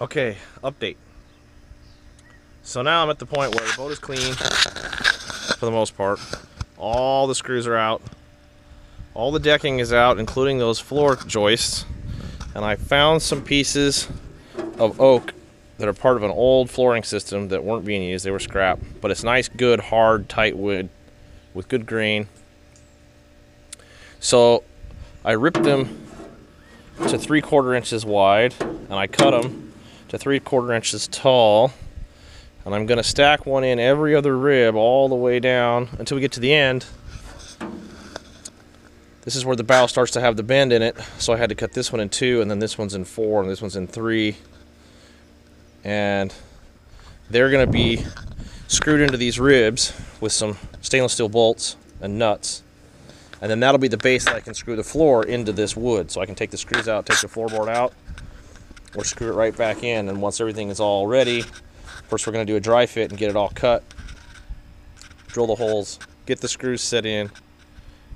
Okay, update. So now I'm at the point where the boat is clean for the most part. All the screws are out. All the decking is out, including those floor joists. And I found some pieces of oak that are part of an old flooring system that weren't being used. They were scrap. But it's nice, good, hard, tight wood with good grain. So I ripped them to 3/4 inches wide, and I cut them to 3/4 inches tall. And I'm going to stack one in every other rib all the way down until we get to the end. This is where the bow starts to have the bend in it, so I had to cut this one in 2, and then this one's in 4, and this one's in 3. And they're going to be screwed into these ribs with some stainless steel bolts and nuts. And then that'll be the base that I can screw the floor into this wood. So I can take the screws out, take the floorboard out, or screw it right back in. And once everything is all ready, first we're going to do a dry fit and get it all cut, drill the holes, get the screws set in,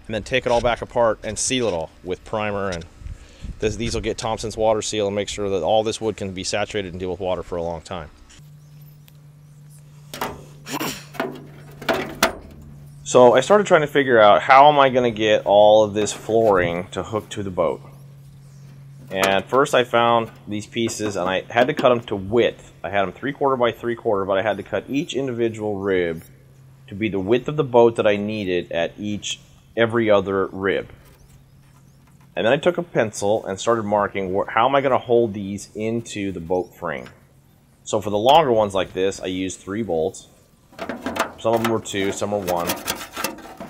and then take it all back apart and seal it all with primer. And these will get Thompson's water seal and make sure that all this wood can be saturated and deal with water for a long time. So I started trying to figure out how am I going to get all of this flooring to hook to the boat. And first I found these pieces, and I had to cut them to width. I had them 3/4 by 3/4, but I had to cut each individual rib to be the width of the boat that I needed at every other rib. And then I took a pencil and started marking how am I going to hold these into the boat frame. So for the longer ones like this, I used 3 bolts. Some of them were 2, some were 1.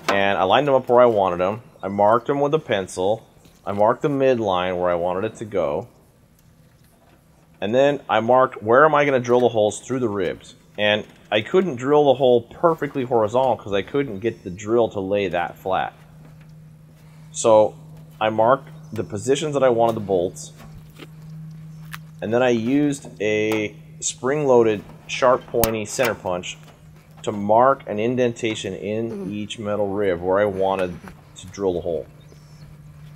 And I lined them up where I wanted them. I marked them with a pencil. I marked the midline where I wanted it to go. And then I marked where am I going to drill the holes through the ribs. And I couldn't drill the hole perfectly horizontal because I couldn't get the drill to lay that flat. So I marked the positions that I wanted the bolts. And then I used a spring-loaded, sharp, pointy center punch to mark an indentation in each metal rib where I wanted to drill the hole.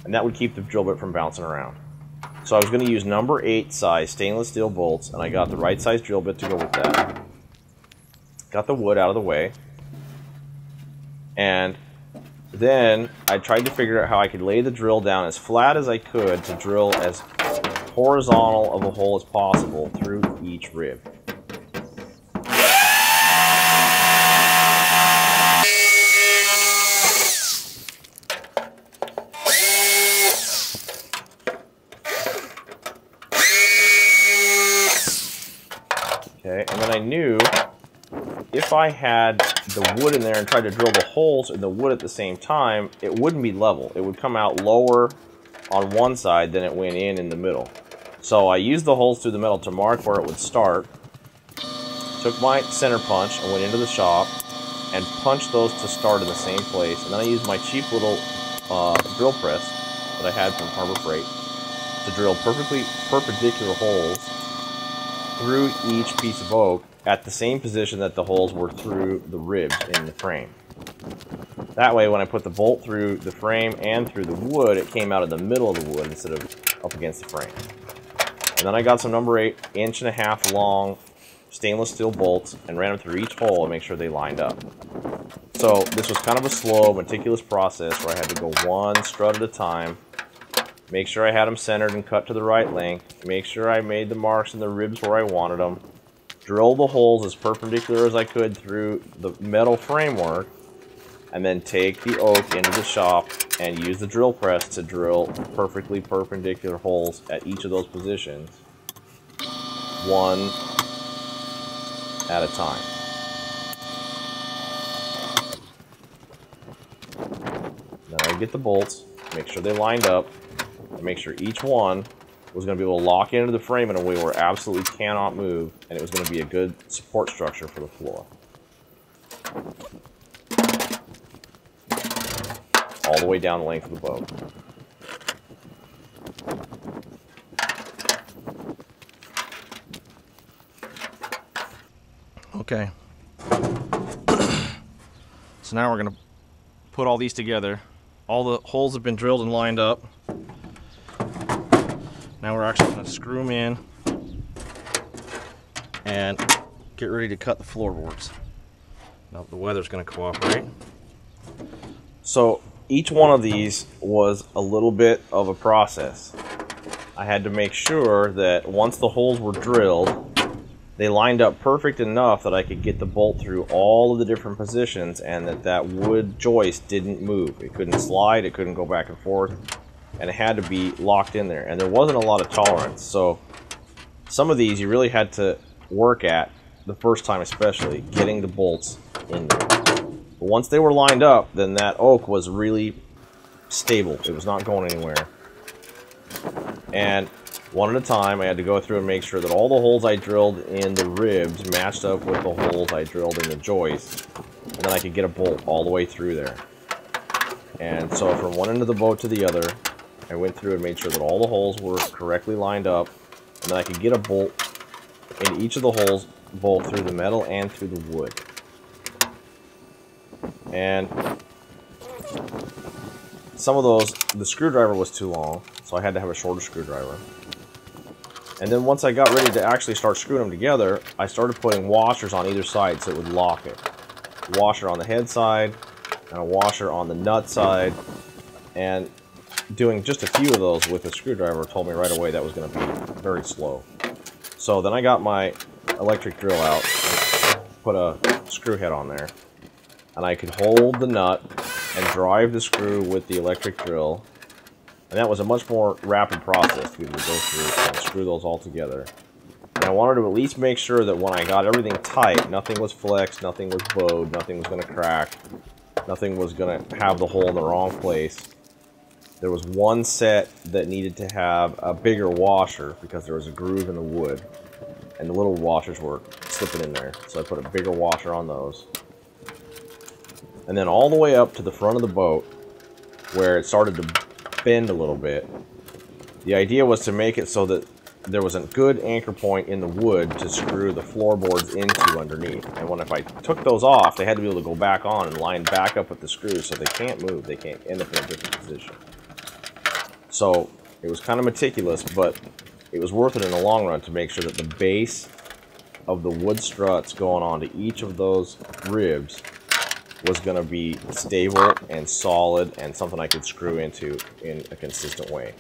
And that would keep the drill bit from bouncing around. So I was going to use number 8 size stainless steel bolts, and I got the right size drill bit to go with that. Got the wood out of the way. And then I tried to figure out how I could lay the drill down as flat as I could to drill as horizontal of a hole as possible through each rib. Okay, and then I knew if I had the wood in there and tried to drill the holes in the wood at the same time, it wouldn't be level. It would come out lower on one side than it went in the middle. So I used the holes through the metal to mark where it would start, took my center punch and went into the shop and punched those to start in the same place. And then I used my cheap little drill press that I had from Harbor Freight to drill perfectly perpendicular holes through each piece of oak at the same position that the holes were through the ribs in the frame. That way, when I put the bolt through the frame and through the wood, it came out of the middle of the wood instead of up against the frame. And then I got some number 8 1.5-inch long stainless steel bolts and ran them through each hole and make sure they lined up. So this was kind of a slow, meticulous process where I had to go one strut at a time, make sure I had them centered and cut to the right length, make sure I made the marks in the ribs where I wanted them, drill the holes as perpendicular as I could through the metal framework, and then take the oak into the shop and use the drill press to drill perfectly perpendicular holes at each of those positions, one at a time. Then I would get the bolts, make sure they lined up, and make sure each one was going to be able to lock into the frame in a way where it absolutely cannot move, and it was going to be a good support structure for the floor. All the way down the length of the boat. Okay. So now we're going to put all these together. All the holes have been drilled and lined up. Now we're actually going to screw them in and get ready to cut the floorboards. Now the weather's going to cooperate. So each one of these was a little bit of a process. I had to make sure that once the holes were drilled, they lined up perfect enough that I could get the bolt through all of the different positions and that wood joist didn't move. It couldn't slide, it couldn't go back and forth, and it had to be locked in there. And there wasn't a lot of tolerance, so some of these you really had to work at the first time, especially getting the bolts in there. But once they were lined up, then that oak was really stable. It was not going anywhere. And one at a time, I had to go through and make sure that all the holes I drilled in the ribs matched up with the holes I drilled in the joist, and then I could get a bolt all the way through there. And so from one end of the boat to the other, I went through and made sure that all the holes were correctly lined up, and then I could get a bolt in each of the holes, both through the metal and through the wood. And some of those, the screwdriver was too long, so I had to have a shorter screwdriver. And then once I got ready to actually start screwing them together, I started putting washers on either side so it would lock it. A washer on the head side, and a washer on the nut side, and doing just a few of those with a screwdriver told me right away that was going to be very slow. So then I got my electric drill out, and put a screw head on there, and I could hold the nut and drive the screw with the electric drill. And that was a much more rapid process to be able to go through and screw those all together. And I wanted to at least make sure that when I got everything tight, nothing was flexed, nothing was bowed, nothing was going to crack, nothing was going to have the hole in the wrong place. There was one set that needed to have a bigger washer because there was a groove in the wood, and the little washers were slipping in there. So I put a bigger washer on those. And then all the way up to the front of the boat, where it started to bend a little bit, the idea was to make it so that there was a good anchor point in the wood to screw the floorboards into underneath. And if I took those off, they had to be able to go back on and line back up with the screws so they can't move, they can't end up in a different position. So it was kind of meticulous, but it was worth it in the long run to make sure that the base of the wood struts going onto each of those ribs was going to be stable and solid and something I could screw into in a consistent way.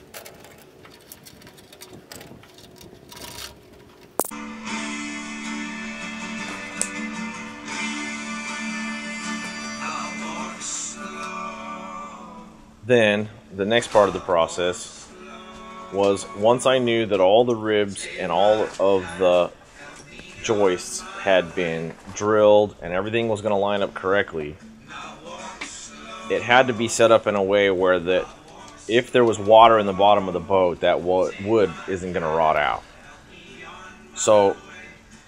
Then the next part of the process was, once I knew that all the ribs and all of the joists had been drilled and everything was going to line up correctly, it had to be set up in a way where that if there was water in the bottom of the boat, that wood isn't going to rot out. So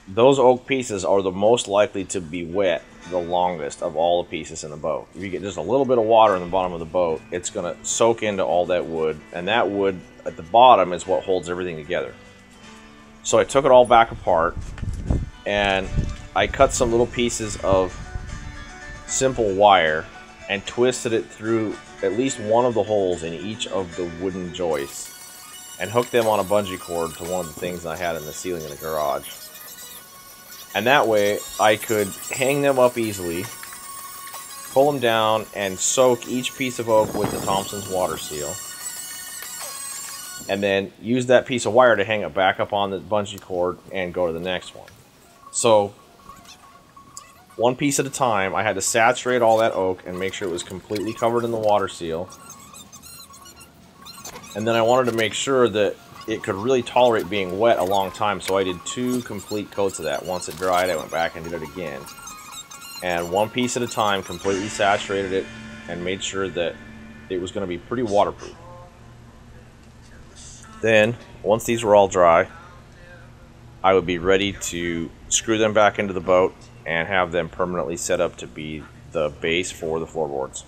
those oak pieces are the most likely to be wet the longest of all the pieces in the boat. If you get just a little bit of water in the bottom of the boat, it's going to soak into all that wood, and that wood at the bottom is what holds everything together. So I took it all back apart, and I cut some little pieces of simple wire and twisted it through at least one of the holes in each of the wooden joists and hooked them on a bungee cord to one of the things I had in the ceiling in the garage. And that way I could hang them up easily, pull them down, and soak each piece of oak with the Thompson's water seal, and then use that piece of wire to hang it back up on the bungee cord and go to the next one. So one piece at a time, I had to saturate all that oak and make sure it was completely covered in the water seal. And then I wanted to make sure that it could really tolerate being wet a long time, so I did 2 complete coats of that. Once it dried, I went back and did it again. And one piece at a time, completely saturated it and made sure that it was going to be pretty waterproof. Then, once these were all dry, I would be ready to screw them back into the boat and have them permanently set up to be the base for the floorboards.